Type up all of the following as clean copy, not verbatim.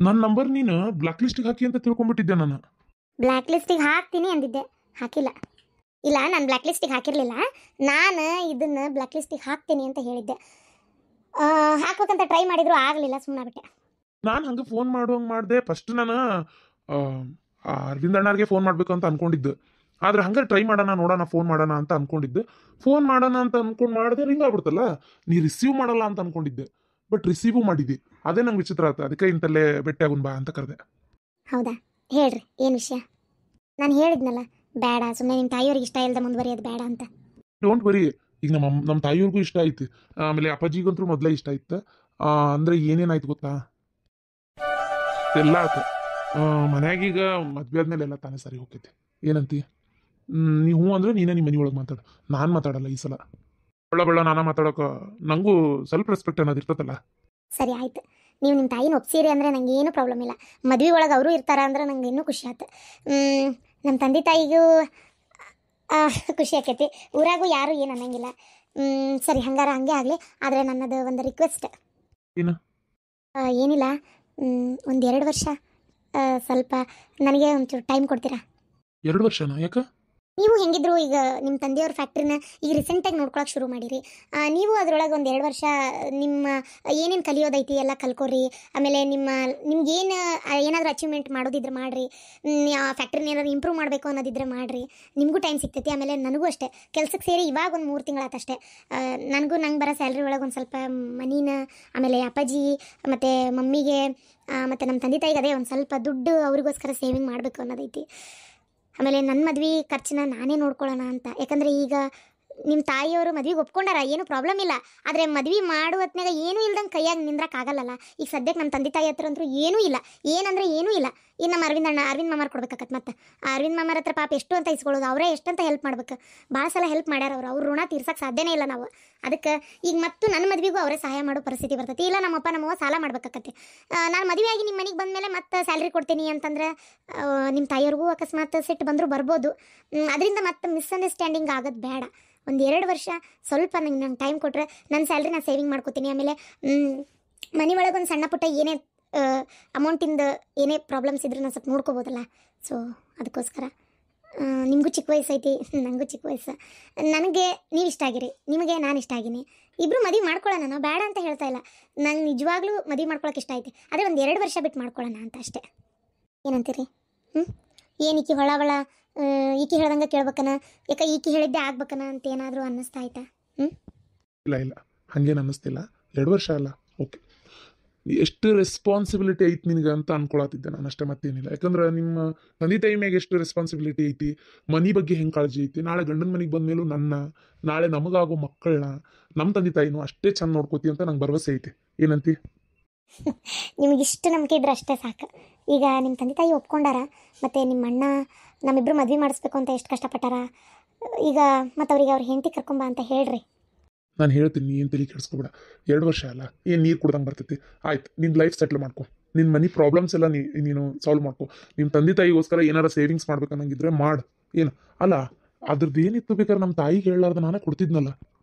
ನನ್ನ ನಂಬರ್ ನೀನು ಬ್ಲಾಕ್ ಲಿಸ್ಟಿಗೆ ಹಾಕಿ ಅಂತ ತಿಳ್ಕೊಂಡ್ಬಿಟ್ಟಿದ್ದೆ ನಾನು. ಬ್ಲ್ಯಾಕ್ ಲಿಸ್ಟಿಗೆ ಹಾಕ್ತೀನಿ ಅಂದಿದ್ದೆ, ಹಾಕಿಲ್ಲ. ಇಲ್ಲ, ನಾನು ಬ್ಲ್ಯಾಕ್ ಲಿಸ್ಟಿಗೆ ಹಾಕಿರಲಿಲ್ಲ. ನಾನು ಇದನ್ನು ಬ್ಲ್ಯಾಕ್ ಲಿಸ್ಟಿಗೆ ಹಾಕ್ತೀನಿ ಅಂತ ಹೇಳಿದ್ದೆ. ಹಾಕ್ಬೇಕಂತ ಟ್ರೈ ಮಾಡಿದ್ರು ಆಗಲಿಲ್ಲ, ಸುಮ್ಮನಾಗ್ಬಿಟ್ಟೆ. ನಾನು ಹಂಗೆ ಫೋನ್ ಮಾಡುವಂಗೆ ಮಾಡಿದೆ. ಫಸ್ಟ್ ನಾನು ಅರವಿಂದ್ ಅಣ್ಣಾರ್ಗೆ ಫೋನ್ ಮಾಡಬೇಕು ಅಂತ ಅನ್ಕೊಂಡಿದ್ದು. ಆದ್ರೆ ಹಂಗೆ ಟ್ರೈ ಮಾಡೋಣ, ನೋಡೋಣ, ಫೋನ್ ಮಾಡೋಣ ಅಂತ ಅನ್ಕೊಂಡಿದ್ದೆ. ಫೋನ್ ಮಾಡೋಣ ಅಂತ ಅನ್ಕೊಂಡು ಮಾಡಿದೆ, ರಿಂಗ್ ಆಗ್ಬಿಡ್ತಲ್ಲ. ನೀ ರಿಸೀವ್ ಮಾಡಲ್ಲ ಅಂತ ಅನ್ಕೊಂಡಿದ್ದೆ, ಬಟ್ ರಿಸೀವು ಮಾಡಿದ್ದಿ. ಅದೇ ನಂಗೆ ವಿಚಿತ್ರ ಆಯ್ತು. ಅದಕ್ಕೆ ಇಂತಲ್ಲೇ ಭೇಟಿ ಆಗುನ್ ಬಾ ಅಂತ ಕರೆದೆ. ಹೌದಾ, ಹೇಳ್ರಿ ಏನು ವಿಷಯ? ನಾನು ಹೇಳಿದ್ನಲ್ಲ ಬೇಡ, ಸುಮ್ಮನೆ ನಿಮ್ಮ ತಾಯಿಯವ್ರಿಗೆ ಇಷ್ಟ ಇಲ್ಲದೆ ಮುಂದುವರಿಯೋದು ಬೇಡ ಅಂತ. ಡೋಂಟ್ ವರಿ, ಈಗ ನಮ್ಮ ತಾಯಿಯವ್ರಿಗೂ ಇಷ್ಟ ಆಯ್ತು, ಆಮೇಲೆ ಅಪ್ಪಾಜಿಗಂತೂ ಮೊದಲೇ ಇಷ್ಟ ಆಯ್ತು. ಅಂದ್ರೆ ಏನೇನಾಯ್ತು ಗೊತ್ತಾ, ಎಲ್ಲ ಆಯ್ತು. ಮನ್ಯಾಗೀಗ ಮದ್ವೆ ಆದ್ಮೇಲೆ ಎಲ್ಲ ತಾನೇ ಸರಿ ಹೋಗ್ತೈತಿ. ಏನಂತಿ? ನೀವು ಹ್ಞೂ ಅಂದ್ರೆ ನೀನೇ ನಿಮ್ಮ ಮನೆ ಒಳಗೆ ಮಾತಾಡು, ನಾನು ಮಾತಾಡಲ್ಲ ಈ ಸಲ. ಬಳ್ಳ ನಾನ ಮಾತಾಡೋಕೆ ನನಗೂ ಸ್ವಲ್ಪ ರೆಸ್ಪೆಕ್ಟ್ ಅನ್ನೋದು ಇರ್ತದಲ್ಲ. ಸರಿ ಆಯ್ತು, ನೀವು ನಿಮ್ಮ ತಾಯಿನ ಒಪ್ಸಿರಿ ಅಂದರೆ ನಂಗೆ ಏನೂ ಪ್ರಾಬ್ಲಮ್ ಇಲ್ಲ. ಮದುವೆ ಒಳಗೆ ಅವರು ಇರ್ತಾರ ಅಂದ್ರೆ ನಂಗೆ ಇನ್ನೂ ಖುಷಿ ಆಯ್ತು. ನಮ್ಮ ತಂದೆ ತಾಯಿಗೂ ಖುಷಿ ಆಕೈತಿ, ಊರಾಗೂ ಯಾರೂ ಏನು ಅನ್ನಂಗಿಲ್ಲ. ಸರಿ, ಹಂಗಾರ ಹಂಗೆ ಆಗಲಿ. ಆದರೆ ನನ್ನದು ಒಂದು ರಿಕ್ವೆಸ್ಟ್. ಏನು? ಏನಿಲ್ಲ, 1-2 ವರ್ಷ ಸ್ವಲ್ಪ ನನಗೆ ಒಂಚೂರು ಟೈಮ್ ಕೊಡ್ತೀರಾ? 2 ವರ್ಷನಾ? ಯಾಕೆ? ನೀವು ಹೆಂಗಿದ್ರು ಈಗ ನಿಮ್ಮ ತಂದೆಯವ್ರ ಫ್ಯಾಕ್ಟ್ರಿನ ಈಗ ರೀಸೆಂಟಾಗಿ ನೋಡ್ಕೊಳಕ್ಕೆ ಶುರು ಮಾಡಿರಿ. ನೀವು ಅದರೊಳಗೆ 1-2 ವರ್ಷ ನಿಮ್ಮ ಏನೇನು ಕಲಿಯೋದೈತಿ ಎಲ್ಲ ಕಲ್ಕೋರಿ. ಆಮೇಲೆ ನಿಮ್ಗೇನು ಏನಾದರೂ ಅಚೀವ್ಮೆಂಟ್ ಮಾಡೋದಿದ್ರೆ ಮಾಡಿರಿ. ಫ್ಯಾಕ್ಟ್ರಿನ ಏನಾದ್ರು ಇಂಪ್ರೂವ್ ಮಾಡಬೇಕು ಅನ್ನೋದಿದ್ರೆ ಮಾಡಿರಿ. ನಿಮಗೂ ಟೈಮ್ ಸಿಗ್ತೈತಿ. ಆಮೇಲೆ ನನಗೂ ಅಷ್ಟೇ, ಕೆಲ್ಸಕ್ಕೆ ಸೇರಿ ಇವಾಗ ಒಂದು 3 ತಿಂಗಳಾತಷ್ಟೇ. ನಂಗೆ ಬರೋ ಸ್ಯಾಲ್ರಿ ಒಳಗೆ ಒಂದು ಸ್ವಲ್ಪ ಮನಿನ, ಆಮೇಲೆ ಅಪ್ಪಾಜಿ ಮತ್ತು ಮಮ್ಮಿಗೆ ಮತ್ತು ನಮ್ಮ ತಂದೆ ತಾಯಿಗೆ ಅದೇ ಒಂದು ಸ್ವಲ್ಪ ದುಡ್ಡು ಅವ್ರಿಗೋಸ್ಕರ ಸೇವಿಂಗ್ ಮಾಡಬೇಕು ಅನ್ನೋದೈತಿ. ಆಮೇಲೆ ನನ್ನ ಮದ್ವೆ ಖರ್ಚನ್ನ ನಾನೇ ನೋಡ್ಕೊಳ್ಳೋಣ ಅಂತ. ಯಾಕಂದರೆ ಈಗ ನಿಮ್ಮ ತಾಯಿಯವರು ಮದ್ವೆಗೆ ಒಪ್ಕೊಂಡಾರ, ಏನು ಪ್ರಾಬ್ಲಮ್ ಇಲ್ಲ. ಆದರೆ ಮದ್ವೆ ಮಾಡುವ ಹೊತ್ನಾಗ ಏನೂ ಇಲ್ದಂಗೆ ಕೈಯಾಗಿ ನಿಂದ್ರಕ್ಕಾಗಲ್ಲಲ್ಲ. ಈಗ ಸದ್ಯಕ್ಕೆ ನಮ್ಮ ತಂದೆ ತಾಯಿ ಹತ್ರ ಅಂತೂ ಏನೂ ಇಲ್ಲ, ಏನಂದರೆ ಏನೂ ಇಲ್ಲ. ಇನ್ನು ನಮ್ಮ ಅರವಿಂದ್ ಮಾಮಾರ್ ಕೊಡ್ಬೇಕಾಕತ್ತೆ. ಮತ್ತು ಅರವಿಂದ್ ಮಾಮಾರ ಹತ್ರ ಪಾಪ ಎಷ್ಟು ಅಂತ ಇಸ್ಕೊಳ್ಳೋದು, ಅವರೇ ಎಷ್ಟಂತ ಹೆಲ್ಪ್ ಮಾಡ್ಬೇಕು. ಭಾಳ ಸಲ ಹೆಲ್ಪ್ ಮಾಡ್ಯಾರ ಅವ್ರ ಋಣ ತೀರ್ಸಕ್ಕೆ ಸಾಧ್ಯನೇ ಇಲ್ಲ ನಾವು. ಅದಕ್ಕೆ ಈಗ ಮತ್ತು ನನ್ನ ಮದುವೆಗೂ ಅವರೇ ಸಹಾಯ ಮಾಡೋ ಪರಿಸ್ಥಿತಿ ಬರ್ತೈತಿ. ಇಲ್ಲ ನಮ್ಮಪ್ಪ ನಮ್ಮವ್ವ ಸಾಲ ಮಾಡ್ಬೇಕಾಕತ್ತೆ. ನಾನು ಮದುವೆಯಾಗಿ ನಿಮ್ಮ ಮನೆಗೆ ಬಂದಮೇಲೆ ಮತ್ತೆ ಸ್ಯಾಲ್ರಿ ಕೊಡ್ತೀನಿ ಅಂತಂದ್ರೆ ನಿಮ್ಮ ತಾಯಿಯವ್ರಿಗೂ ಅಕಸ್ಮಾತ್ ಸಿಟ್ಟು ಬಂದರೂ ಬರ್ಬೋದು. ಅದರಿಂದ ಮತ್ತೆ ಮಿಸ್ಅಂಡರ್ಸ್ಟ್ಯಾಂಡಿಂಗ್ ಆಗೋದು ಬೇಡ. 1-2 ವರ್ಷ ಸ್ವಲ್ಪ ನಂಗೆ ಟೈಮ್ ಕೊಟ್ಟರೆ ನನ್ನ ಸ್ಯಾಲ್ರಿ ನಾನು ಸೇವಿಂಗ್ ಮಾಡ್ಕೋತೀನಿ. ಆಮೇಲೆ ಮನೆ ಒಳಗೆ ಒಂದು ಸಣ್ಣ ಪುಟ್ಟ ಏನೇ ಅಮೌಂಟಿಂದ ಏನೇ ಪ್ರಾಬ್ಲಮ್ಸ್ ಇದ್ರೂ ನಾನು ಸ್ವಲ್ಪ ನೋಡ್ಕೋಬೋದಲ್ಲ. ಸೊ ಅದಕ್ಕೋಸ್ಕರ ನಿಮಗೂ ಚಿಕ್ಕ ವಯಸ್ಸು ಐತಿ, ನನಗೂ ಚಿಕ್ಕ ವಯಸ್ಸು. ನನಗೆ ನೀವು ಇಷ್ಟ ಆಗಿರಿ, ನಿಮಗೆ ನಾನು ಇಷ್ಟ ಆಗಿನಿ, ಇಬ್ಬರು ಮದುವೆ ಮಾಡ್ಕೊಳ್ಳೋಣ. ನಾವು ಬೇಡ ಅಂತ ಹೇಳ್ತಾ ಇಲ್ಲ. ನಂಗೆ ನಿಜವಾಗ್ಲೂ ಮದುವೆ ಮಾಡ್ಕೊಳಕ್ಕೆ ಇಷ್ಟ ಐತಿ. ಅದೇ 1-2 ವರ್ಷ ಬಿಟ್ಟು ಮಾಡ್ಕೊಳ್ಳೋಣ ಅಂತ ಅಷ್ಟೇ. ಏನಂತೀರಿ? ಏನು ಈಕಿ ಹೊಳ ಈಕಿ ಹೇಳ್ದಂಗೆ ಕೇಳ್ಬೇಕನ, ಯಾಕೆ ಈಕಿ ಹೇಳಿದ್ದೆ ಆಗ್ಬೇಕನ ಅಂತ ಏನಾದರೂ ಅನ್ನಿಸ್ತಾ ಆಯ್ತಾ? ಇಲ್ಲ ಹಾಗೇನು ಅನ್ನಿಸ್ತಿಲ್ಲ. 2 ವರ್ಷ ಅಲ್ಲ, ಓಕೆ. ಎಷ್ಟು ರೆಸ್ಪಾನ್ಸಿಬಿಲಿಟಿ ಐತಿ ನಿನಗೆ ಅಂತ ಅನ್ಕೊಳತ್ತಿದ್ದೆ ನಾನು ಅಷ್ಟೇ, ಮತ್ತೇನಿಲ್ಲ. ಯಾಕಂದ್ರೆ ನಿಮ್ಮ ತಂದೆ ತಾಯಿ ಮ್ಯಾಗ ಎಷ್ಟು ರೆಸ್ಪಾನ್ಸಿಬಿಲಿಟಿ ಐತಿ, ಮನೆ ಬಗ್ಗೆ ಹೆಂಗೆ ಕಾಳಜಿ ಐತಿ. ನಾಳೆ ಗಂಡನ ಮನೆಗೆ ಬಂದಮೇಲೂ ನಾಳೆ ನಮಗಾಗೋ ಮಕ್ಕಳನ್ನ ನಮ್ಮ ತಂದೆ ತಾಯಿನೂ ಅಷ್ಟೇ ಚಂದ ನೋಡ್ಕೋತಿ ಅಂತ ನಂಗೆ ಭರವಸೆ ಐತಿ. ಏನಂತಿ? ನಿಮಗಿಷ್ಟು ನಂಬಿಕೆ ಇದ್ರೆ ಅಷ್ಟೇ ಸಾಕು. ಈಗ ನಿಮ್ಮ ತಂದೆ ತಾಯಿ ಒಪ್ಕೊಂಡಾರ, ಮತ್ತು ನಿಮ್ಮ ಅಣ್ಣ ನಮ್ಮಿಬ್ಬರು ಮದುವೆ ಮಾಡಿಸ್ಬೇಕು ಅಂತ ಎಷ್ಟು ಕಷ್ಟಪಟ್ಟಾರ. ಈಗ ಮತ್ತು ಅವ್ರ ಹೆಂಡತಿ ಕರ್ಕೊಂಬ ಅಂತ ಹೇಳ್ರಿ. ನಾನು ಹೇಳ್ತೀನಿ, ಏನು ತಲೆ ಕೆಡಿಸ್ಕೊಬೇಡ. 2 ವರ್ಷ ಅಲ್ಲ, ಏನು ನೀರು ಕುಡ್ದಂಗೆ ಬರ್ತೈತಿ. ಆಯ್ತು, ನಿನ್ನ ಲೈಫ್ ಸೆಟ್ಲ್ ಮಾಡ್ಕೊ, ನಿನ್ನ ಮನಿ ಪ್ರಾಬ್ಲಮ್ಸ್ ಎಲ್ಲ ನೀನು ಸಾಲ್ವ್ ಮಾಡ್ಕೊ. ನಿಮ್ಮ ತಂದೆ ತಾಯಿಗೋಸ್ಕರ ಏನಾರ ಸೇವಿಂಗ್ಸ್ ಮಾಡ್ಬೇಕನ್ನಂಗಿದ್ರೆ ಮಾಡು. ಏನು ಅಲ್ಲ, ಅದ್ರದ್ದು ಏನಿತ್ತು ಬೇಕಾದ್ರೆ ನಮ್ಮ ತಾಯಿಗೆ ಹೇಳಲಾರ್ದು ನಾನೇ ಕೊಡ್ತಿದ್ನಲ್ಲ.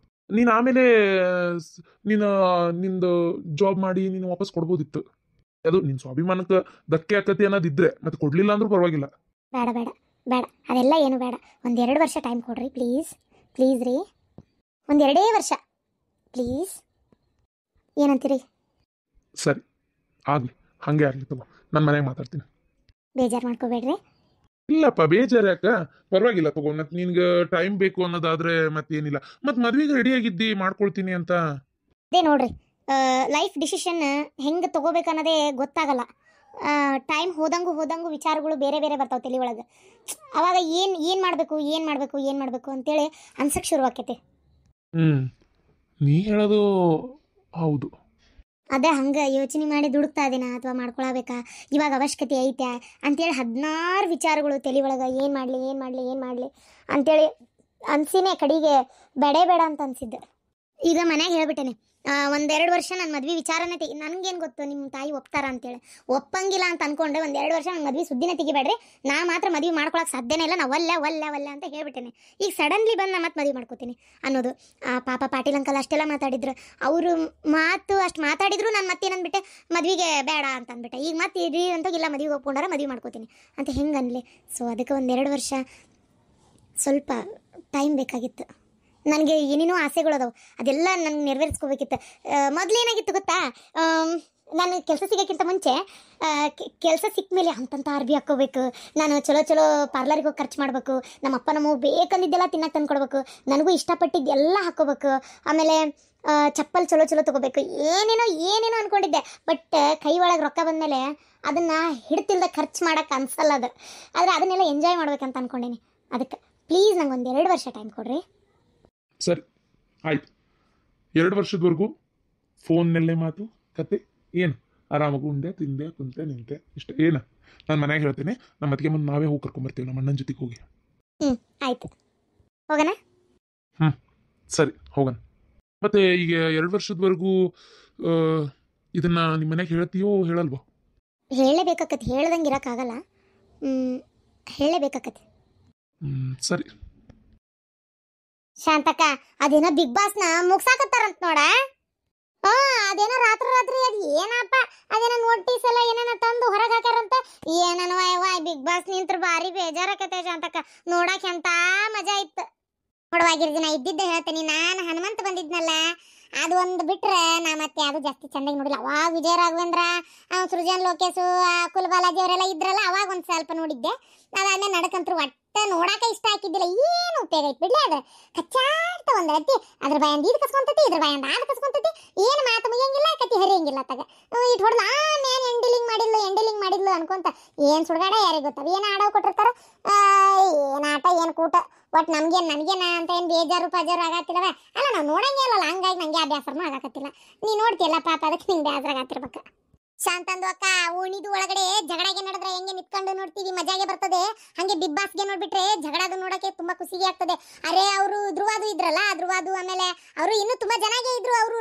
ನೀನು ಆಮೇಲೆ ನಿಂದು ಜಾಬ್ ಮಾಡಿ ನೀನು ವಾಪಸ್ ಕೊಡ್ಬೋದಿತ್ತು. ಅದು ನಿನ್ನ ಸ್ವಾಭಿಮಾನಕ್ಕೆ ಧಕ್ಕೆ ಆಕತಿ ಅನ್ನೋದಿದ್ರೆ ಮತ್ತೆ ಕೊಡಲಿಲ್ಲ ಅಂದ್ರೂ ಪರವಾಗಿಲ್ಲ. ಬೇಡ ಬೇಡ ಬೇಡ, ಅದೆಲ್ಲ ಏನು ಬೇಡ. 1-2 ವರ್ಷ ಟೈಮ್ ಕೊಡ್ರಿ ಪ್ಲೀಸ್ ರೀ. 1-2 ವರ್ಷ ಪ್ಲೀಸ್. ಏನಂತೀರಿ? ಸರಿ ಆಗಲಿ, ಹಾಗೆ ಆಗಲಿ ತಗೋ. ನಾನು ಮನೆಗೆ ಮಾತಾಡ್ತೀನಿ. ಬೇಜಾರು ಮಾಡ್ಕೋಬೇಡ್ರಿ. ಇಲ್ಲಪ್ಪ, ಬೇಜಾರು ಯಾಕ, ಪರವಾಗಿಲ್ಲ ತಗೋ. ಮತ್ತೆ ನಿನ್ಗೆ ಟೈಮ್ ಬೇಕು ಅನ್ನೋದಾದ್ರೆ ಮತ್ತೇನಿಲ್ಲ. ಮತ್ತೆ ಮದ್ವೆಗೆ ರೆಡಿ ಆಗಿದ್ದಿ ಮಾಡ್ಕೊಳ್ತೀನಿ ಅಂತ. ಅದೇ ನೋಡ್ರಿ, ಲೈಫ್ ಡಿಸಿಷನ್ ಹೆಂಗೆ ತೊಗೋಬೇಕನ್ನೋದೇ ಗೊತ್ತಾಗಲ್ಲ. ಟೈಮ್ ಹೋದಂಗೂ ವಿಚಾರಗಳು ಬೇರೆ ಬೇರೆ ಬರ್ತಾವೆ ತಲೆ ಒಳಗೆ. ಅವಾಗ ಏನು ಮಾಡಬೇಕು ಅಂತೇಳಿ ಅನ್ಸಕ್ಕೆ ಶುರು ಆಕೈತಿ. ನೀ ಹೇಳೋದು ಹೌದು. ಅದೇ ಹಂಗೆ ಯೋಚನೆ ಮಾಡಿ ದುಡುಕ್ತಾ ಇದ್ದೀನ ಅಥವಾ ಮಾಡ್ಕೊಳಬೇಕಾ, ಇವಾಗ ಅವಶ್ಯಕತೆ ಐತೆ ಅಂತೇಳಿ 16 ವಿಚಾರಗಳು ತಲೆ ಒಳಗೆ. ಏನು ಮಾಡಲಿ ಅಂತೇಳಿ ಅನ್ಸಿನೇ ಕಡೆಗೆ ಬೇಡ ಅಂತ ಅನ್ಸಿದ್ದೆ. ಈಗ ಮನ್ಯಾಗ ಹೇಳ್ಬಿಟ್ಟೇನೆ, 1-2 ವರ್ಷ ನನ್ನ ಮದ್ವೆ ವಿಚಾರನೇ ನನಗೇನು ಗೊತ್ತು ನಿಮ್ಮ ತಾಯಿ ಒಪ್ತಾರ ಅಂತೇಳಿ. ಒಪ್ಪಂಗಿಲ್ಲ ಅಂತ ಅನ್ಕೊಂಡೆ 1-2 ವರ್ಷ ನನ್ನ ಮದ್ವೆ ಸುದ್ದಿನೇ ತೆಗಿಬೇಡ್ರಿ, ನಾ ಮಾತ್ರ ಮದ್ವೆ ಮಾಡ್ಕೊಳಕ್ಕೆ ಸಾಧ್ಯನೇ ಇಲ್ಲ, ನಾ ಒಲ್ಲೆ ಅಂತ ಹೇಳ್ಬಿಟ್ಟೇನೆ. ಈಗ ಸಡನ್ಲಿ ಬಂದು ನಾ ಮತ್ತೆ ಮದ್ವೆ ಮಾಡ್ಕೋತೀನಿ ಅನ್ನೋದು. ಪಾಪ ಪಾಟೀಲ್ ಅಂಕಲ್ ಅಷ್ಟೆಲ್ಲ ಮಾತಾಡಿದ್ರು, ಅವರು ಮಾತು ಅಷ್ಟು ಮಾತಾಡಿದ್ರು ನಾನು ಮತ್ತೇನಂದ್ಬಿಟ್ಟೆ, ಮದ್ವೆಗೆ ಬೇಡ ಅಂತ ಅಂದ್ಬಿಟ್ಟೆ. ಈಗ ಮತ್ತೆ ಇರಿ ಅಂತ ಇಲ್ಲ, ಮದ್ವೆಗೆ ಒಪ್ಕೊಂಡಾರ ಮದ್ವೆ ಮಾಡ್ಕೋತೀನಿ ಅಂತ ಹೆಂಗೆ ಅನ್ಲಿ. ಸೊ ಅದಕ್ಕೆ 1-2 ವರ್ಷ ಸ್ವಲ್ಪ ಟೈಮ್ ಬೇಕಾಗಿತ್ತು. ನನಗೆ ಏನೇನೋ ಆಸೆಗಳು ಅದೆಲ್ಲ ನನಗೆ ನೆರವೇರಿಸ್ಕೋಬೇಕಿತ್ತು. ಮೊದಲೇನಾಗಿತ್ತು ಗೊತ್ತಾ, ನಾನು ಕೆಲಸ ಸಿಗೋಕ್ಕಿಂತ ಮುಂಚೆ ಕೆಲಸ ಸಿಕ್ಕ ಮೇಲೆ ಅಂತಂತ ಅರ್ಬಿ ಹಾಕ್ಕೋಬೇಕು, ನಾನು ಚಲೋ ಪಾರ್ಲರಿಗೆ ಹೋಗಿ ಖರ್ಚು ಮಾಡಬೇಕು, ನಮ್ಮ ಅಪ್ಪ ನಮ್ಮವು ಬೇಕಂದಿದ್ದೆಲ್ಲ ತಿನ್ನಕ್ಕೆ ತಂದು ಕೊಡ್ಬೇಕು, ನನಗೂ ಇಷ್ಟಪಟ್ಟಿದ್ದೆಲ್ಲ ಹಾಕ್ಕೋಬೇಕು, ಆಮೇಲೆ ಚಪ್ಪಲ್ ಚಲೋ ತೊಗೋಬೇಕು, ಏನೇನೋ ಅಂದ್ಕೊಂಡಿದ್ದೆ. ಬಟ್ ಕೈ ಒಳಗೆ ರೊಕ್ಕ ಬಂದಮೇಲೆ ಅದನ್ನು ಹಿಡ್ತಿಲ್ದ ಖರ್ಚು ಮಾಡೋಕ್ಕೆ ಅನ್ಸಲ್ಲ ಅದು. ಆದರೆ ಅದನ್ನೆಲ್ಲ ಎಂಜಾಯ್ ಮಾಡ್ಬೇಕಂತ ಅಂದ್ಕೊಂಡೀನಿ. ಅದಕ್ಕೆ ಪ್ಲೀಸ್ ನಂಗೆ 1-2 ವರ್ಷ ಟೈಮ್ ಕೊಡ್ರಿ. ಸರಿ ಆಯ್ತು, 2 ವರ್ಷದವರೆಗೂ ಫೋನ್ನಲ್ಲೇ ಮಾತು ಕತೆ ಏನು, ಆರಾಮಾಗಿ ಉಂಡೆ ತಿಂದೆ ಕುಂತೆ ನಿಂತೆ ಇಷ್ಟ. ಏನು ನಾನು ಮನ್ಯಾಗ ಹೇಳ್ತೇನೆ, ನಮ್ಮ ಅದಕ್ಕೆ ಮುಂದೆ ನಾವೇ ಹೋಗಿ ಕರ್ಕೊಂಬರ್ತೀವಿ ನಮ್ಮ ಅಣ್ಣನ ಜೊತೆಗೆ ಹೋಗಿ. ಆಯ್ತು, ಹೋಗೋಣ. ಸರಿ ಹೋಗೋಣ. ಮತ್ತೆ ಈಗ 2 ವರ್ಷದವರೆಗೂ ಇದನ್ನ ನಿಮ್ಮ ಮನ್ಯಾಗ ಹೇಳ್ತೀಯೋ ಹೇಳಲ್ವೋ? ಹೇಳಲೇಬೇಕಾಕತಿ, ಹೇಳ್ದಂಗೆ ಇರೋಕ್ಕಾಗಲ್ಲ, ಹೇಳಲೇಬೇಕಾಕತಿ. ಸರಿ. ಶಾಂತಕ್ಕ, ಅದೇನೋ ಬಿಗ್ ಬಾಸ್ನ ಮುಗ್ಸಾಕತ್ತಾರಂತ ನೋಡ. ಅದೇನೋ ರಾತ್ರಿ ಅದು ಏನಪ್ಪ, ಅದೇನೋ ನೋಟಿಸ್ ಎಲ್ಲ ಏನೇನ ತಂದು ಹೊರಗೆ ಹಾಕಾರಂತ. ಏನನ್ವ ಬಿಗ್ ಬಾಸ್ ನಿಂತ್ರ ಭಾರಿ ಬೇಜಾರಾಕತ್ತೆ ಶಾಂತಕ್ಕ, ನೋಡಕ್ ಎಂತ ಮಜಾ ಇತ್ತು. ನೋಡುವಾಗಿರ್ದಿನ ಇದ್ದಿದ್ದೆ ಹೇಳ್ತೀನಿ, ನಾನು ಹನುಮಂತ ಬಂದಿದ್ನಲ್ಲ, ಅದು ಒಂದು ಬಿಟ್ರೆ ನಾ ಮತ್ತೆ ಅದು ಜಾಸ್ತಿ ಚೆಂದಾಗಿ ನೋಡಿಲ್ಲ. ಅವಾಗ ವಿಜಯ ರಾಘವೇಂದ್ರ, ಸೃಜನ್ ಲೋಕೇಶು, ಕುಲ್ ಬಾಲಾಜಿ ಅವರೆಲ್ಲ ಇದ್ರಲ್ಲ, ಅವಾಗ ಒಂದು ಸ್ವಲ್ಪ ನೋಡಿದ್ದೆ. ಅದಾದ್ಮೇಲೆ ನಡಕಂತರು ಒಟ್ಟ ನೋಡಾಕ ಇಷ್ಟ ಹಾಕಿದ್ದಿಲ್ಲ. ಏನು ಉಪಯೋಗ ಐತಿ ಬಿಡ್ಲಿ, ಅದ್ರ ಕಚ್ಚಾಡ್ತ ಒಂದ್ ರತಿ, ಅದ್ರ ಬಾಯಂದ ಇದು ಕಸ್ಕೊಂತತಿ, ಇದ್ರ ಬಾಯಂದ ಆದ ಕಸ್ಕೊಂತತಿ, ಏನು ಮಾತು ಮುಗಿಯಂಗಿಲ್ಲ, ಕತಿ ಹರಿಯಂಗಿಲ್ಲ ತಗ. ಇಟ್ ಹೊಡೆದ ಆಮೇಲೆ ಎಂಡಿಲಿಂಗ್ ಮಾಡಿದ್ಲು ಅನ್ಕೊಂತ ಏನ್ ಸುಡ್ಗಾಡ ಯಾರಿಗೆ ಗೊತ್ತವ, ಏನು ಆಡೋ ಕೊಟ್ಟಿರ್ತಾರ, ಏನ್ ಆಟ ಏನ್ ಕೂಟ, ಒಟ್ ನನಗೇನ ಅಂತ ಏನು ಬೇಜಾರು ಪಜಾರು ಆಗತ್ತಿಲ್ಲವ. ಅಲ್ಲ ನಾವು ನೋಡಂಗೆ ಅಲ್ಲಲ್ಲ, ಹಂಗಾಗಿ ನಂಗೆ ಆ ಬೇಸರನೂ ಆಗಕತ್ತಿಲ್ಲ. ನೀ ನೋಡ್ತಿಯಲ್ಲ ಪಾಪ, ಅದಕ್ಕೆ ನಿಂಗೆ ಬೇಸರ ಆಗತ್ತಿರ್ಬೇಕು. ಶಾಂತಂದು ಅಕ್ಕ, ಓಣಿದು ಒಳಗಡೆ ಜಗಳಾಗೆ ನಡೆದ್ರೆ ಹೆಂಗೆ ನಿಂತ್ಕೊಂಡು ನೋಡ್ತೀವಿ, ಮಜಾಗೆ ಬರ್ತದೆ. ಹಂಗೆ ಬಿಗ್ ಬಾಸ್ಗೆ ನೋಡ್ಬಿಟ್ರೆ ಜಗಳದು ನೋಡಕ್ಕೆ ತುಂಬಾ ಖುಷಿಗೆ ಆಗ್ತದೆ. ಅರೆ ಅವರು ಧ್ರುವಾದು ಇದ್ರಲ್ಲ, ಧ್ರುವಾದು ಆಮೇಲೆ ಅವರು ಇನ್ನೂ ತುಂಬಾ ಜನಾಗೆ ಇದ್ರು, ಅವರು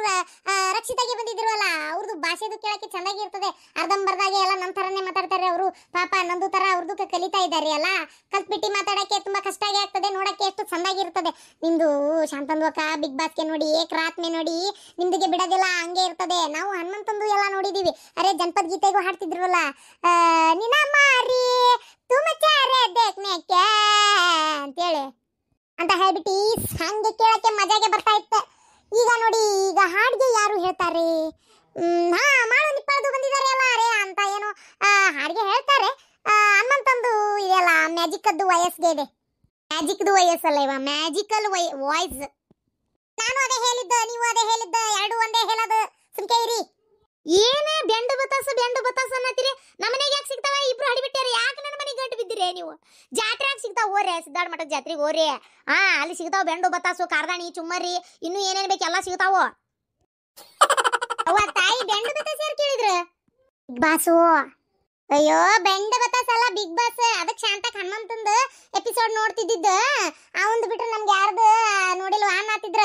ರಕ್ಷಿತಾಗೆ ಬಂದಿದ್ರಲ್ಲ, ಅವ್ರದ್ದು ಭಾಷೆದು ಕೇಳಕ್ಕೆ ಚೆನ್ನಾಗಿ ಇರ್ತದೆ. ಅರ್ಧಂಬರ್ದಾಗೆ ಎಲ್ಲ ನಮ್ಮ ಥರನೇ ಮಾತಾಡ್ತಾರೆ ಅವರು. ಪಾಪ ನಂದು ಥರ ಅವ್ರದ್ದು ಕಲಿತಾ ಇದ್ದಾರೆ ಅಲ್ಲ, ಕಲ್ತ್ಬಿಟ್ಟು ಮಾತಾಡಕ್ಕೆ ತುಂಬಾ ಕಷ್ಟಾಗಿ ಆಗ್ತದೆ, ನೋಡಕ್ಕೆ ಎಷ್ಟು ಚೆಂದಾಗಿರ್ತದೆ. ನಿಮ್ದು ಶಾಂತಂದು ಅಕ್ಕ ಬಿಗ್ ಬಾಸ್ಗೆ ನೋಡಿ, ಏಕ್ ರಾತ್ ಮೇ ನೋಡಿ, ನಿಮ್ದಿಗೆ ಬಿಡೋದಿಲ್ಲ, ಹಂಗೆ ಇರ್ತದೆ. ನಾವು ಹನುಮಂತಂದು ಎಲ್ಲ ನೋಡಿದೀವಿ. ಅರೆ ಜನಪದ ಗೀತೆಗೂ ಹಾಡ್ತಿದ್ರಲ್ಲ, ನಿನ್ನ ಮಾರಿ ತುಮ ಚಾರೆ ದೇಖ್ನೆ ಕ್ಯಾ ಅಂತೇಳಿ ಅಂತ ಹೇಳ್ಬಿಟ್ಟು ಹಂಗೆ ಕೇಳಕ್ಕೆ ಮಜಾಗೆ ಬರ್ತಾ ಇತ್ತು. ಈಗ ನೋಡಿ, ಈಗ ಹಾಡ್ಗೆ ಯಾರು ಹೇಳ್ತಾರೆ, ಮಾಡು ನಿಪ್ಪಳದು ಬಂದಿದ್ದಾರೆ ಅಲ್ಲ ಅರೆ ಅಂತ ಏನೋ ಹಾಡ್ಗೆ ಹೇಳ್ತಾರೆ. ಹನುಮಂತಂದು ಇದೆಲ್ಲ ಮ್ಯಾಜಿಕದ್ದು ವಯಸ್ಸಿಗೆ ಇದೆ, ಮ್ಯಾಜಿಕ್ದು ವಯಸ್ಸಲ್ಲ ಇವ, ಮ್ಯಾಜಿಕಲ್ ವಾಯ್ಸ್. ನಾನು ಅದೇ ಹೇಳಿದ್ದ, ನೀವು ಅದೇ ಹೇಳಿದ್ದ, ಎರಡು ಒಂದೇ ಹೇಳೋದು, ಸುಮ್ಕೆ ಇರಿ. ಏನೇ ಬೆಂಡು ಬತಾಸ ಅನ್ನತ್ತೀರಿ, ನಮ್ಮನೆಗೆ ಯಾಕೆ ಸಿಗ್ತಾವ? ಇಬ್ರು ಹಡಿಬಿಟ್ಟಾರೆ, ಯಾಕೆ ನನ್ನ ಮನೆಗೆ ಗಂಟು ಬಿದ್ದಿರಿ ನೀವು? ಜಾತ್ರೆಯಾಗ ಸಿಗ್ತಾವ, ಓರೆ ಸಿದ್ದಾಡ ಮಠದ ಜಾತ್ರೆಗೆ ಓರಿ, ಅಲ್ಲಿ ಸಿಗ್ತಾವ ಬೆಂಡು ಬತಾಸು, ಕಾರ್ದಾಣಿ, ಚುಮ್ಮರಿ, ಇನ್ನೂ ಏನೇನು ಬೇಕು ಎಲ್ಲ ಸಿಗ್ತಾವ. ಅವ್ವ ತಾಯಿ, ಬೆಂಡು ಬತಾಸ ಯಾರು ಕೇಳಿದ್ರು? Bigg Boss. ಅಯ್ಯೋ ಬೆಂಡು ಬತಾಸ ಅಲ್ಲ, ಬಿಗ್ ಬಾಸ್. ಅದಕ್ಕೆ ಶಾಂತಕ್ ಹನುಮಂತಂದು ಎಪಿಸೋಡ್ ನೋಡ್ತಿದ್ದಿದ್ದ, ಅವಂದು ಬಿಟ್ರೆ ನಮ್ಗೆ ಯಾರ್ದು ನೋಡಿಲ್ವ ಅನ್ನತ್ತಿದ್ರ.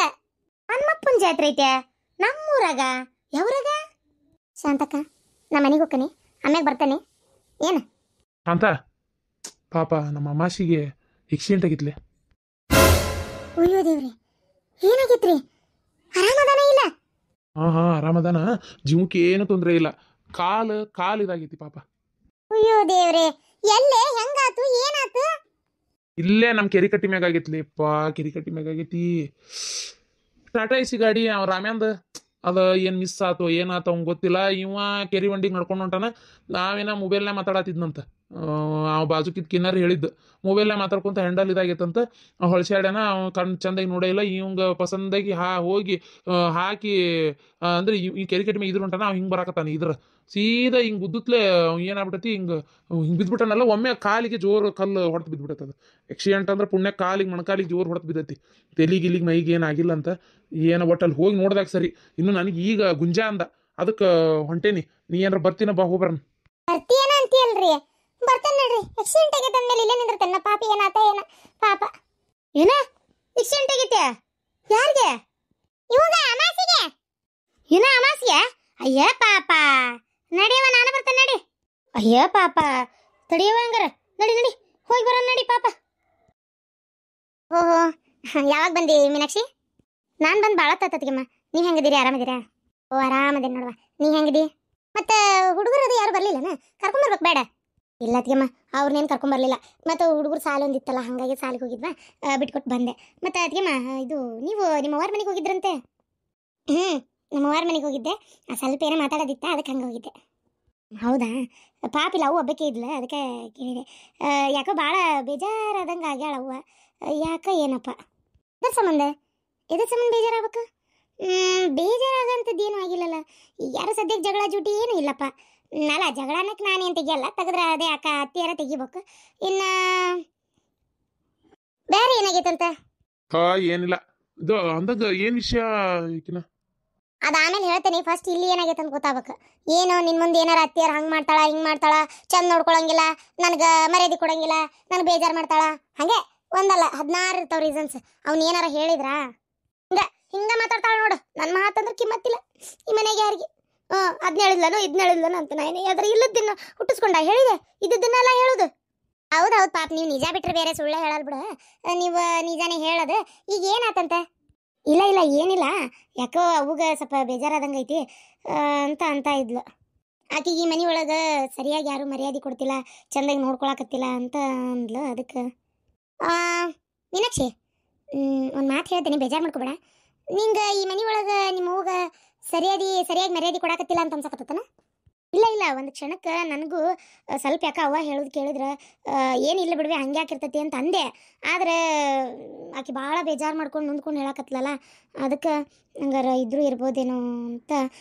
ಹನುಮಪ್ಪನ ಜಾತ್ರೆ ಐತೆ ನಮ್ಮೂರಾಗ. ಯಾವ್ರಾಗ? ಶಾಂತಕ್ಕ, ನಮ್ಮ ಮನೆಗೆ ಹೋಗ್ತಾನೆ, ಆಮ್ಯಾಗ ಬರ್ತಾನೆ. ಏನು ಶಾಂತ, ಪಾಪ ನಮ್ಮ ಅಮಾಸಿಗೆ ಆಕ್ಸಿಡೆಂಟ್ ಆಗಿತ್ಲೆ. ಅಯ್ಯೋ ದೇವ್ರಿ, ಏನಾಗಿತ್ರಿ? ಆರಾಮದಾನ ಇಲ್ಲ? ಹಾ ಆರಾಮದಾನ, ಜೀವಕ್ಕೆ ಏನು ತೊಂದರೆ ಇಲ್ಲ. ಕಾಲು ಇದಾಗೈತಿ ಪಾಪ. ಅಯ್ಯೋ ದೇವ್ರೆ, ಎಲ್ಲೇ ಹೆಂಗಾತು, ಏನಾತು? ಇಲ್ಲೇ ನಮ್ಮ ಕೆರಿಕಟ್ಟಿ ಮ್ಯಾಗ ಆಗೈತ್ಲಿಪ್ಪ, ಕೆರಿಕಟ್ಟಿ ಮ್ಯಾಗ ಆಗೈತಿ. ಟಾಟಾ ಎಸಿ ಗಾಡಿ ಅವ ರಾಮ್ಯಾಂದ ಅದ ಏನು ಮಿಸ್ ಆತು ಏನಾತು ಅವ್ನು ಗೊತ್ತಿಲ್ಲ. ಇವ ಕೆರಿ ಬಂಡಿಗೆ ನಡ್ಕೊಂಡು ಹೊಂಟಾನ, ನಾವೇನ ಮೊಬೈಲ್ನಾಗ ಮಾತಾಡತ್ತಿದ್ನಂತ. ಬಾಜುಕಿದ್ ಕಿನ್ನರ್ ಹೇಳಿದ್ದು, ಮೊಬೈಲ್ನಾಗ ಮಾತಾಡ್ಕೊಂತ ಹ್ಯಾಂಡಲ್ ಇದಾಗೈತಂತ. ಹೊಳ್ಸ್ಯಾಡ್ಯಾನ, ಅವ್ನು ಕಣ್ ಚಂದಾಗಿ ನೋಡೇ ಇಲ್ಲ. ಇವಂಗ ಪಸಂದಾಗಿ ಹೋಗಿ ಹಾಕಿ ಅಂದ್ರೆ ಈ ಕೆರಿಕಟ್ಟಿ ಮ್ಯಾಗ ಇದ್ರ ಹೊಂಟಾನ. ಅವ್ ಹಿಂಗೆ ಬರಾಕತ್ತಾನ, ಇದ್ರ ಸೀದಾ ಹಿಂಗೆ ಗುದ್ದುತ್ಲೆ ಏನಾಗ್ಬಿಟ್ಟತಿ, ಹಿಂಗೆ ಬಿದ್ಬಿಟ್ಟಾನಲ್ಲ. ಒಮ್ಮೆ ಕಾಲಿಗೆ ಜೋರು ಕಲ್ಲು ಹೊಡೆದು ಬಿದ್ಬಿಡತ್ತದ. ಆಕ್ಸಿಡೆಂಟ್ ಅಂದ್ರೆ ಪುಣ್ಯ ಕಾಲಿಗೆ ಮೊಣಕಾಲಿಗೆ ಜೋರು ಹೊಡೆದು ಬಿದ್ದೈತಿ. ತೆಲಿಗಿಲಿಗೆ ಮೈಗೆ ಏನಾಗಿಲ್ಲ ಅಂತ. ಏನೋ ಒಟ್ಟಲ್ಲಿ ಹೋಗಿ ನೋಡ್ದಾಗ ಸರಿ. ಇನ್ನು ನನಗೆ ಈಗ ಗುಂಜಾ ಅಂದ, ಅದಕ್ಕೆ ಹೊಂಟೇನಿ. ನೀ ಏನಾರ ಬರ್ತೀನ ಬಾ, ಹೋಗ್ಬರನ್. ಬರ್ತೀಯನ ಅಂತೀಯಲ್ರಿ? ಬರ್ತಾನೆ ನೋಡ್ರಿ. ಆಕ್ಸಿಡೆಂಟ್ ಆಗೈತೆ ಅಂದ್ಮೇಲೆ ಇಲ್ಲೇ ನಿಂದಿರ್ತಾನ. ಪಾಪ ಏನಾತ ಏನ ಪಾಪ. ಏನ ಆಕ್ಸಿಡೆಂಟ್ ಆಗೈತೆ? ಯಾರಿಗೆ? ಇವಾಗ ಅಯ್ಯ ಪಾಪ ನಡಿಯವ ನಾನು ಬರ್ತೇನೆ ನಡಿ. ಅಯ್ಯ ಪಾಪ ತಡಿಯವ ಹಂಗಾರ ನಡಿ ನಡಿ ಹೋಗಿ ಬರೋಣ ನಡಿ ಪಾಪ. ಓಹೋ ಯಾವಾಗ ಬಂದಿ ಮೀನಾಕ್ಷಿ? ನಾನು ಬಂದು ಭಾಳ ತತ್ತತ್ಗೆಮ್ಮ. ನೀವು ಹೆಂಗಿದ್ದೀರಿ? ಆರಾಮದಿರಾ? ಓ ಆರಾಮದೇನು ನೋಡುವ. ನೀ ಹೆಂಗಿದಿ? ಮತ್ತೆ ಹುಡುಗರು ಅದು ಯಾರು ಬರಲಿಲ್ಲನ? ಕರ್ಕೊಂಬರ್ಬೇಕು ಬೇಡ? ಇಲ್ಲ ಅತ್ಗೆಮ್ಮ ಅವ್ರನ್ನೇನು ಕರ್ಕೊಂಬರ್ಲಿಲ್ಲ. ಮತ್ತು ಹುಡುಗರು ಸಾಲ ಒಂದಿತ್ತಲ್ಲ ಹಾಗಾಗಿ ಸಾಲಿಗೆ ಹೋಗಿದ್ವಾ, ಬಿಟ್ಕೊಟ್ಟು ಬಂದೆ. ಮತ್ತು ಅತ್ಗೆಮ್ಮ ಇದು ನೀವು ನಿಮ್ಮ ಅವ್ರ ಮನೆಗೆ ಹೋಗಿದ್ರಂತೆ? ನಮ್ಮ ಅವ್ರ ಮನೆಗೆ ಹೋಗಿದ್ದೆ. ಸ್ವಲ್ಪ ಏನೋ ಮಾತಾಡೋದಿತ್ತ ಅದಕ್ಕೆ ಹಂಗೆ ಹೋಗಿದ್ದೆ. ಹೌದಾ? ಪಾಪಿಲ್ಲ ಅವು ಒಬ್ಬಕ್ಕೆ ಇದ್ಲ ಅದಕ್ಕೆ ಕೇಳಿದೆ. ಯಾಕೋ ಭಾಳ ಬೇಜಾರಾದಂಗೆ ಆಗ್ಯಾಳ ಅವ್ವ. ಯಾಕೆ ಏನಪ್ಪ? ಎದ್ರ ಸಂಬಂಧ ಬೇಜಾರಾಗಬೇಕು? ಬೇಜಾರಾಗಂಥದ್ದು ಏನೂ ಆಗಿಲ್ಲಲ್ಲ. ಯಾರು ಸದ್ಯಕ್ಕೆ ಜಗಳ ಜೂಟಿ ಏನೂ ಇಲ್ಲಪ್ಪ. ಅಲ್ಲ ಜಗಳ ಅನ್ನಕ್ಕೆ ನಾನೇನು ತೆಗಿಯಲ್ಲ, ತೆಗೆದ್ರೆ ಅದೇ ಅಕ್ಕ ಅತ್ತಿಯಾರ ತೆಗಿಬೇಕು. ಇನ್ನು ಬೇರೆ ಏನಾಗೈತಂತ? ಏನಿಲ್ಲ. ಇದು ಅಂದಾಗ ಏನು ವಿಷಯ ಈಕಿನ? ಅದು ಆಮೇಲೆ ಹೇಳ್ತೇನೆ. ಫಸ್ಟ್ ಇಲ್ಲಿ ಏನಾಗೈತೆ ಅಂತ ಗೊತ್ತಾಗಬೇಕು. ಏನು ನಿನ್ನ ಮುಂದೆ ಏನಾರ ಅತ್ತಿಯಾರ ಹಂಗೆ ಮಾಡ್ತಾಳ ಹಿಂಗೆ ಮಾಡ್ತಾಳ, ಚಂದ ನೋಡ್ಕೊಳಂಗಿಲ್ಲ, ನನಗೆ ಮರ್ಯಾದೆ ಕೊಡಂಗಿಲ್ಲ, ನನಗೆ ಬೇಜಾರು ಮಾಡ್ತಾಳ, ಹಾಗೆ ಒಂದಲ್ಲ 16 ಇರ್ತಾವ ರೀಸನ್ಸ್. ಅವ್ನು ಏನಾರ ಹೇಳಿದ್ರಾ ಹಿಂಗೆ ಮಾತಾಡ್ತಾಳ ನೋಡು. ನನ್ನ ಮಾತಂದ್ರೆ ಕಿಮ್ಮತ್ತಿಲ್ಲ ಈ ಮನೆಗೆ ಯಾರಿಗೆ. ಅದನ್ನ ಹೇಳಿದ್ಲನು ಇದನ್ನ ಹೇಳಿದ್ಲನು ಅಂತ ನಾನು ಅದ್ರ ಇಲ್ಲದನ್ನ ಹುಟ್ಟಿಸ್ಕೊಂಡ ಹೇಳಿದೆ, ಇದ್ದನ್ನೆಲ್ಲ ಹೇಳೋದು. ಹೌದು ಪಾಪ ನೀವು ನಿಜ ಬಿಟ್ರೆ ಬೇರೆ ಸುಳ್ಳು ಹೇಳಲ್ ಬಿಡು. ನೀವು ನಿಜಾನೇ ಹೇಳೋದು. ಈಗ ಏನಾತಂತೆ? ಇಲ್ಲ ಏನಿಲ್ಲ, ಯಾಕೋ ಅವಾಗ ಸ್ವಲ್ಪ ಬೇಜಾರಾದಂಗೆ ಐತಿ ಅಂತ ಇದ್ಲು. ಆಕೆಗೆ ಈ ಮನೆ ಒಳಗೆ ಸರಿಯಾಗಿ ಯಾರು ಮರ್ಯಾದೆ ಕೊಡ್ತಿಲ್ಲ, ಚೆಂದಾಗಿ ನೋಡ್ಕೊಳಕತ್ತಿಲ್ಲ ಅಂತ ಅಂದ್ಲು. ಅದಕ್ಕೆ ಮೀನಾಕ್ಷಿ ಒಂದು ಮಾತು ಹೇಳ್ತೀನಿ, ಬೇಜಾರು ಮಾಡ್ಕೊಬೇಡ. ನಿಂಗೆ ಈ ಮನೆ ಒಳಗೆ ನಿಮ್ಮ ಅವ್ಗ ಸರಿಯಾಗಿ ಮರ್ಯಾದೆ ಕೊಡಾಕತ್ತಿಲ್ಲ ಅಂತ ಅನ್ಸಕತ್ತನ? ಇಲ್ಲ ಒಂದು ಕ್ಷಣಕ್ಕೆ ನನಗೂ ಸ್ವಲ್ಪ ಯಾಕೆ ಅವ್ವ ಹೇಳೋದು ಕೇಳಿದ್ರೆ ಏನಿಲ್ಲ ಬಿಡ್ವೆ ಹಂಗೆ ಯಾಕಿರ್ತೈತಿ ಅಂತ ಅಂದೆ. ಆದರೆ ಆಕೆ ಭಾಳ ಬೇಜಾರು ಮಾಡ್ಕೊಂಡು ನೊಂದ್ಕೊಂಡು ಹೇಳಕತ್ತಲಲ್ಲ, ಅದಕ್ಕೆ ಹಂಗಾರ ಇದ್ರೂ ಇರ್ಬೋದೇನೋ ಅಂತ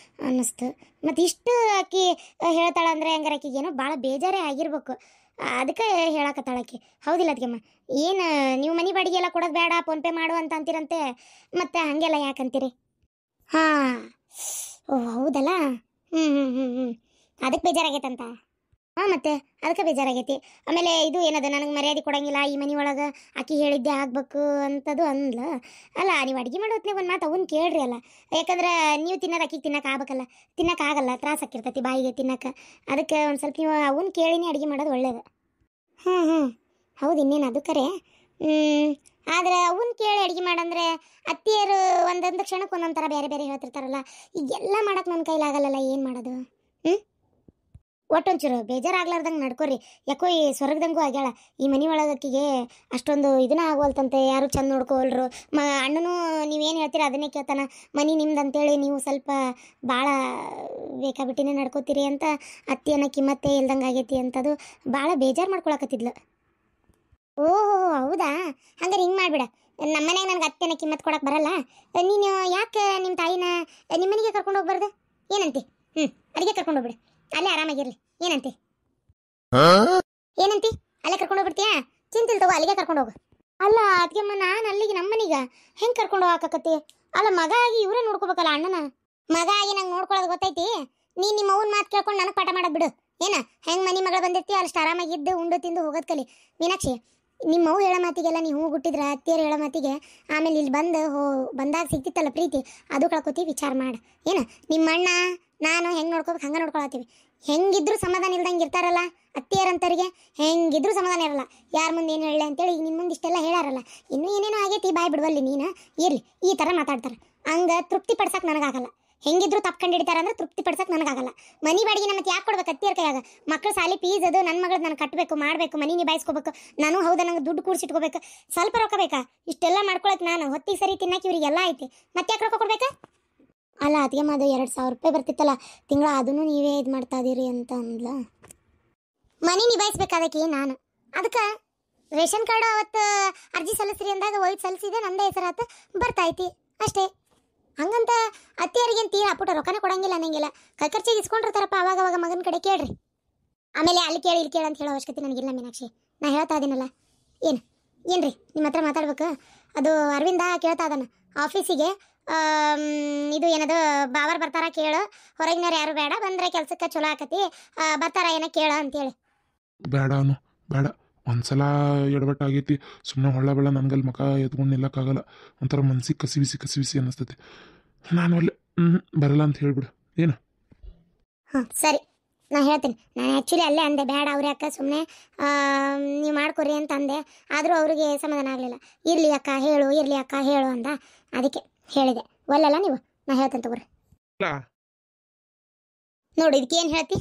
ಅನ್ನಿಸ್ತು. ಮತ್ತು ಇಷ್ಟು ಆಕೆ ಹೇಳ್ತಾಳ ಅಂದರೆ ಹಂಗಾರೆ ಆಕೆಗೆ ಏನೋ ಭಾಳ ಬೇಜಾರೇ ಆಗಿರ್ಬೇಕು, ಅದಕ್ಕೆ ಹೇಳಕತ್ತಾಳ ಆಕೆ. ಹೌದಿಲ್ಲ ಅದಕ್ಕೆಮ್ಮ? ಏನು ನೀವು ಮನೆ ಬಾಡಿಗೆ ಎಲ್ಲ ಕೊಡೋದು ಬೇಡ, ಫೋನ್ಪೇ ಮಾಡು ಅಂತ ಅಂತೀರಂತೆ, ಮತ್ತು ಹಾಗೆಲ್ಲ ಯಾಕಂತೀರಿ? ಹಾಂ ಓ ಹೌದಲ್ಲ. ಅದಕ್ಕೆ ಬೇಜಾರಾಗೈತಂತ? ಹಾಂ ಮತ್ತೆ ಅದಕ್ಕೆ ಬೇಜಾರಾಗೈತಿ. ಆಮೇಲೆ ಇದು ಏನದು ನನಗೆ ಮರ್ಯಾದೆ ಕೊಡಂಗಿಲ್ಲ, ಈ ಮನೆ ಒಳಗೆ ಆಕೆ ಹೇಳಿದ್ದೆ ಆಗ್ಬೇಕು ಅಂತದು ಅಂದ್ಲ. ಅಲ್ಲ ನೀವು ಅಡುಗೆ ಮಾಡೋ ಹೊತ್ತಿನಾಗ ಒಂದು ಮಾತು ಅವನ್ನ ಕೇಳ್ರಿ ಅಲ್ಲ. ಯಾಕಂದ್ರೆ ನೀವು ತಿನ್ನೋದು ಆಕಿಗೆ ತಿನ್ನೋಕ್ಕಾಗಬೇಕಲ್ಲ, ತಿನ್ನೋಕ್ಕಾಗಲ್ಲ, ತ್ರಾಸ ಆಕಿರ್ತೈತಿ ಬಾಯಿಗೆ ತಿನ್ನೋಕೆ. ಅದಕ್ಕೆ ಒಂದು ಸ್ವಲ್ಪ ನೀವು ಅವನ್ನ ಕೇಳಿನೇ ಅಡುಗೆ ಮಾಡೋದು ಒಳ್ಳೇದು. ಹೌದು ಇನ್ನೇನು ಅದು ಕರೆ. ಆದರೆ ಅವನ್ನ ಕೇಳಿ ಅಡುಗೆ ಮಾಡಂದ್ರೆ ಅತ್ತಿಯರು ಒಂದೊಂದು ಕ್ಷಣಕ್ಕೆ ಒಂದೊಂದು ಥರ ಬೇರೆ ಬೇರೆ ಹೇಳ್ತಿರ್ತಾರಲ್ಲ, ಈಗೆಲ್ಲ ಮಾಡೋಕೆ ನನ್ನ ಕೈಲಾಗಲ್ಲಲ್ಲ, ಏನು ಮಾಡೋದು? ಒಟ್ಟೊಂಚೂರು ಬೇಜಾರಾಗ್ಲಾರ್ದಂಗೆ ನಡ್ಕೊರಿ. ಯಾಕೋ ಈ ಸ್ವರ್ಗದಂಗೂ ಆಗ್ಯಾಳ ಈ ಮನೆ ಒಳಗಕ್ಕಿಗೆ. ಅಷ್ಟೊಂದು ಇದನ್ನ ಆಗೋಲ್ತಂತೆ, ಯಾರು ಚಂದ ನೋಡ್ಕೋಲ್ರು. ಅಣ್ಣನೂ ನೀವೇನು ಹೇಳ್ತೀರ ಅದನ್ನೇ ಕೇಳ್ತಾನ. ಮನೆ ನಿಮ್ದು ಅಂತೇಳಿ ನೀವು ಸ್ವಲ್ಪ ಭಾಳ ಬೇಕಾಬಿಟ್ಟಿನೇ ನಡ್ಕೋತೀರಿ ಅಂತ ಅತ್ತಿಯನ್ನ ಕಿಮ್ಮತ್ತೇ ಇಲ್ದಂಗೆ ಆಗೈತಿ ಅಂತದು ಭಾಳ ಬೇಜಾರು ಮಾಡ್ಕೊಳಕತ್ತಿದ್ಲು. ಓಹೋ ಹೌದಾ? ಹಂಗಾರೆ ಹಿಂಗೆ ಮಾಡಿಬಿಡ, ನಮ್ಮ ಮನೆಗೆ ನನಗೆ ಅತ್ತೆನ ಕಿಮ್ಮತ್ತು ಕೊಡಕ್ಕೆ ಬರಲ್ಲ, ನೀನು ಯಾಕೆ ನಿಮ್ಮ ತಾಯಿನ ನಿಮ್ಮ ಮನೆಗೆ ಕರ್ಕೊಂಡು ಹೋಗ್ಬಾರ್ದು? ಏನಂತಿ? ಅಲ್ಲಿಗೆ ಕರ್ಕೊಂಡು ಹೋಗ್ಬಿಡು, ಅಲ್ಲೇ ಆರಾಮಾಗಿರ್ಲಿ. ಏನಂತಿ? ಅಲ್ಲೇ ಕರ್ಕೊಂಡು ಹೋಗ್ಬಿಡ್ತೀಯಾ? ಚಿಂತಿಲ್ ತಗೋ, ಅಲ್ಲಿಗೆ ಕರ್ಕೊಂಡು ಹೋಗು. ಅಲ್ಲ ಅದಕ್ಕೆಮ್ಮ ನಾನು ಅಲ್ಲಿಗೆ ನಮ್ಮ ಮನೆಗೆ ಹೆಂಗೆ ಕರ್ಕೊಂಡು ಹೋಗಾಕತ್ತಿ? ಅಲ್ಲ ಮಗ ಆಗಿ ಇವರೇ ನೋಡ್ಕೋಬೇಕಲ್ಲ ಅಣ್ಣನ. ಮಗ ಆಗಿ ನಂಗೆ ನೋಡ್ಕೊಳ್ಳೋದು ಗೊತ್ತೈತಿ. ನೀನು ನಿಮ್ಮ ಅವ್ನ ಮಾತು ಕೇಳ್ಕೊಂಡು ನನಗೆ ಪಾಠ ಮಾಡೋದು ಬಿಡು. ಏನ ಹೆಂಗೆ ಮನೆ ಮಗಳು ಬಂದಿರ್ತಿ ಅಷ್ಟು ಆರಾಮಾಗಿದ್ದು ಉಂಡು ತಿಂದು ಹೋಗೋದು ಕಲಿ. ಮೀನಾಕ್ಷಿ, ನಿಮ್ಮವು ಹೇಳೋ ಮಾತಿಗೆಲ್ಲ ನೀವು ಹೂ ಗುಟ್ಟಿದ್ರೆ ಅತ್ತಿಯರು ಹೇಳೋ ಮಾತಿಗೆ ಆಮೇಲೆ ಇಲ್ಲಿ ಬಂದಾಗ ಸಿಗ್ತಿತ್ತಲ್ಲ ಪ್ರೀತಿ, ಅದು ಕಳ್ಕೊತೀವಿ. ವಿಚಾರ ಮಾಡು. ಏನು ನಿಮ್ಮ ಅಣ್ಣ ನಾನು ಹೆಂಗೆ ನೋಡ್ಕೋಬೇಕು ಹಂಗೆ ನೋಡ್ಕೊಳತ್ತೀವಿ. ಹೆಂಗಿದ್ರು ಸಮಾಧಾನ ಇಲ್ದಂಗೆ ಇರ್ತಾರಲ್ಲ ಅತ್ತಿಯರಂತರಿಗೆ, ಹೆಂಗಿದ್ರು ಸಮಾಧಾನ ಇರಲ್ಲ. ಯಾರ ಮುಂದೆ ಏನು ಹೇಳಲಿ ಅಂತೇಳಿ ಈಗ ನಿಮ್ಮ ಮುಂದೆ ಇಷ್ಟೆಲ್ಲ ಹೇಳಾರಲ್ಲ, ಇನ್ನೂ ಏನೇನೋ ಆಗೈತಿ ಬಾಯ್ ಬಿಡುವಲ್ಲಿ ನೀನು ಇರಲಿ. ಈ ಥರ ಮಾತಾಡ್ತಾರೆ, ಹಂಗೆ ತೃಪ್ತಿ ಪಡ್ಸಕ್ಕೆ ನನಗಾಗಲ್ಲ. ಹೆಂಗಿದ್ರು ತಪ್ಪು ಕಂಡು ಹಿಡಿತಾರೆ ಅಂದ್ರೆ ತೃಪ್ತಿ ಪಡ್ಸಕ್ಕೆ ನನಗಾಗಲ್ಲ. ಮನೆ ಬಾಡಿಗೆ ನಮಗೆ ಯಾಕೆ ಕೊಡ್ಬೇಕು ಅತ್ತಿಯರ ಕೈಯಾಗ? ಮಕ್ಕಳು ಸಾಲಿ ಫೀಸ್ ಅದು ನನ್ನ ಮಗಳು ನಾನು ಕಟ್ಟಬೇಕು, ಮಾಡಬೇಕು, ಮನೆ ನಿಭಾಯಿಸ್ಕೋಬೇಕು. ನಾನು ಹೌದಾ ನಂಗೆ ದುಡ್ಡು ಕೂಡಿಸಿಟ್ಕೋಬೇಕು, ಸ್ವಲ್ಪ ರೊಕ್ಕ ಬೇಕಾ? ಇಷ್ಟೆಲ್ಲ ಮಾಡ್ಕೊಳಕ್ಕೆ ನಾನು ಹೊತ್ತಿಗೆ ಸರಿ ತಿನ್ನಕ್ಕೆ ಇವರಿಗೆಲ್ಲ ಐತಿ, ಮತ್ತೆ ಯಾಕೆ ರೊಕ್ಕ ಕೊಡ್ಬೇಕಾ? ಅಲ್ಲ ಅದಕ್ಕೆ ಅದು 2000 ರೂಪಾಯಿ ಬರ್ತಿತ್ತಲ್ಲ ತಿಂಗಳ, ಅದನ್ನು ನೀವೇ ಇದು ಮಾಡ್ತಾ ಇದೀರಿ ಅಂತ ಅಂದ್ಲ. ಮನೆ ನಿಭಾಯಿಸ್ಬೇಕಾದಕ್ಕೆ ನಾನು ಅದಕ್ಕೆ ರೇಷನ್ ಕಾರ್ಡು ಅವತ್ತು ಅರ್ಜಿ ಸಲ್ಲಿಸ್ರಿ ಅಂದಾಗ ಒಯ್ದು ಸಲ್ಲಿಸಿದೆ, ನಂದೇ ಹೆಸರಾತು ಬರ್ತೈತಿ ಅಷ್ಟೇ. ಹಂಗಂತ ಅತ್ತಿಯರಿಗೇನು ತೀರಾ ಪುಟ ರೊಕ್ಕನೇ ಕೊಡಂಗಿಲ್ಲ ಅನ್ನಂಗಿಲ್ಲ. ಕೈ ಖರ್ಚಿಗೆ ಇಸ್ಕೊಂಡಿರ್ತಾರಪ್ಪ ಅವಾಗ ಮಗನ ಕಡೆ ಕೇಳ್ರಿ. ಆಮೇಲೆ ಅಲ್ಲಿ ಕೇಳಿ ಇಲ್ಲಿ ಕೇಳಿ ಅಂತ ಹೇಳೋ ಅವಶ್ಯಕತೆ ನನಗಿಲ್ಲ ಮೀನಾಕ್ಷಿ. ನಾ ಹೇಳ್ತಾ ಇದ್ದೀನಲ್ಲ. ಏನ್ರಿ ನಿಮ್ಮ ಹತ್ರ ಮಾತಾಡ್ಬೇಕು? ಅದು ಅರವಿಂದ ಕೇಳ್ತಾ ಇದ್ದಾನ ಆಫೀಸಿಗೆ. ಇದು ಏನದು ಬಾವರ್ ಬರ್ತಾರ ಕೇಳು, ಹೊರಗಿನವ್ರು ಯಾರು ಬೇಡ, ಬಂದರೆ ಕೆಲ್ಸಕ್ಕೆ ಚಲೋ ಆಕತಿ, ಬರ್ತಾರ ಏನೋ ಕೇಳ ಅಂತೇಳಿ. ಬೇಡ ಅನು ಬೇಡ, ಒಂದ್ಸಲ ಎಡವಟ್ಟಾಗೈತಿ, ಸುಮ್ಮನೆ ಹೊಳ್ಳ ನನಗಲ್ಲಿ ಮಕ ಎತ್ಕೊಂಡು ನಿಲ್ಲಕ್ಕಾಗಲ್ಲ. ಒಂಥರ ಮನ್ಸಿಗೆ ಕಸಿ ಬಿಸಿ ಅನ್ನಿಸ್ತೈತಿ. ನಾನು ಅಲ್ಲೇ ಬರಲ್ಲ ಅಂತ ಹೇಳ್ಬಿಡು. ಏನು ಹಾಂ ಸರಿ, ನಾ ಹೇಳ್ತೀನಿ. ನಾನು ಆ್ಯಕ್ಚುಲಿ ಅಲ್ಲೇ ಅಂದೆ ಬೇಡ ಅವ್ರೆ ಅಕ್ಕ ಸುಮ್ಮನೆ ನೀವು ಮಾಡ್ಕೊರಿ ಅಂತ ಅಂದೆ. ಆದರೂ ಅವರಿಗೆ ಸಮಾಧಾನ ಆಗಲಿಲ್ಲ. ಇರಲಿ ಅಕ್ಕ ಹೇಳು, ಇರಲಿ ಅಕ್ಕ ಹೇಳು ಅಂದ. ಅದಕ್ಕೆ ಹೇಳಿದೆ. ಒಲ್ಲಲ್ಲ ನೀವು, ನಾ ಹೇಳ್ತೇನೆ ತಗೋರಿ. ಇಲ್ಲ ನೋಡು ಇದಕ್ಕೆ ಏನು ಹೇಳ್ತಿ?